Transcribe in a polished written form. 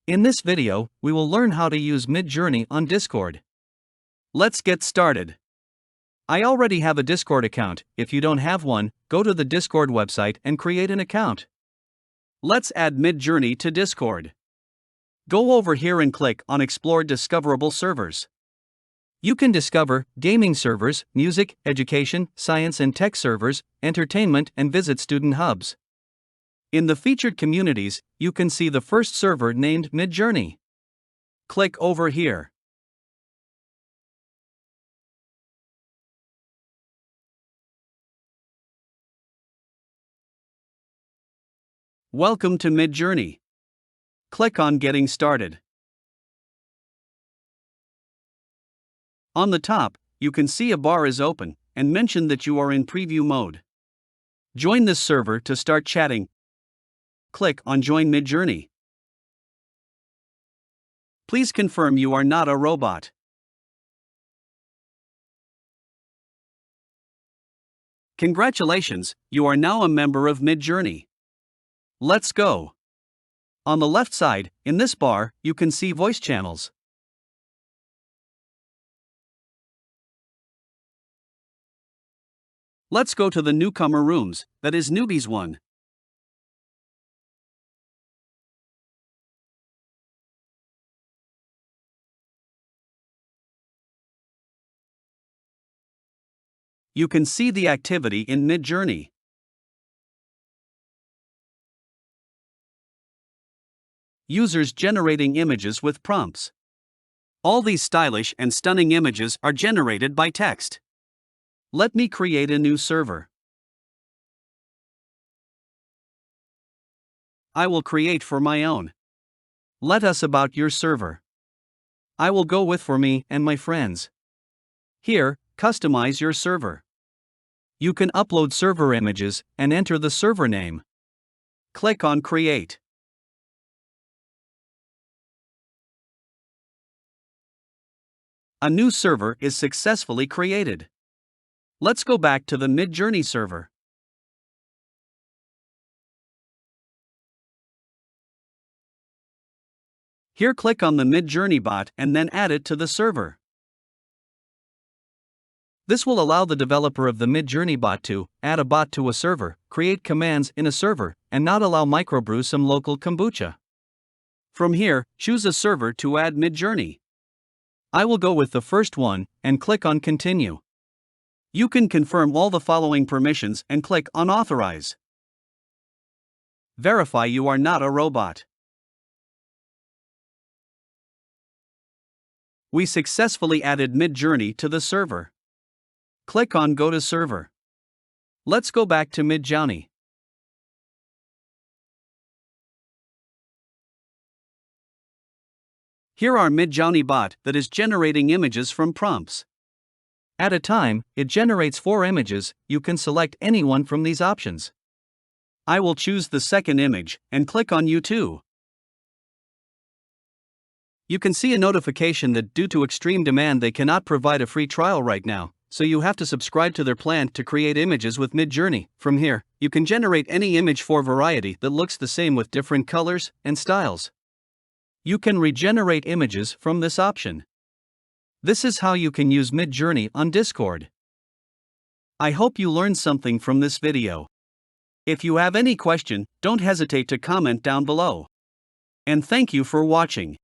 In this video, we will learn how to use Midjourney on Discord. Let's get started. I already have a Discord account. If you don't have one, go to the Discord website and create an account. Let's add Midjourney to Discord. Go over here and click on Explore Discoverable Servers. You can discover gaming servers, music, education, science and tech servers, entertainment, and visit student hubs. In the featured communities, you can see the first server named Midjourney. Click over here. Welcome to Midjourney. Click on Getting Started. On the top, you can see a bar is open and mention that you are in preview mode. Join this server to start chatting. Click on Join Midjourney. Please confirm you are not a robot. Congratulations, you are now a member of Midjourney. Let's go. On the left side, in this bar, you can see voice channels. Let's go to the newcomer rooms, that is Newbies 1. You can see the activity in Midjourney. Users generating images with prompts. All these stylish and stunning images are generated by text. Let me create a new server. I will create for my own. Let us about your server. I will go with for me and my friends. Here, customize your server. You can upload server images and enter the server name. Click on Create. A new server is successfully created. Let's go back to the Midjourney server. Here click on the Midjourney bot and then add it to the server. This will allow the developer of the Midjourney bot to add a bot to a server, create commands in a server, and not allow microbrew some local kombucha. From here, choose a server to add Midjourney. I will go with the first one and click on Continue. You can confirm all the following permissions and click on Authorize. Verify you are not a robot. We successfully added Midjourney to the server. Click on Go to Server. Let's go back to Midjourney. Here are Midjourney bot that is generating images from prompts. At a time, it generates 4 images. You can select any one from these options. I will choose the second image and click on U2. You can see a notification that due to extreme demand they cannot provide a free trial right now, so you have to subscribe to their plan to create images with Midjourney. From here, you can generate any image for variety that looks the same with different colors and styles. You can regenerate images from this option. This is how you can use Midjourney on Discord. I hope you learned something from this video. If you have any question, don't hesitate to comment down below. And thank you for watching.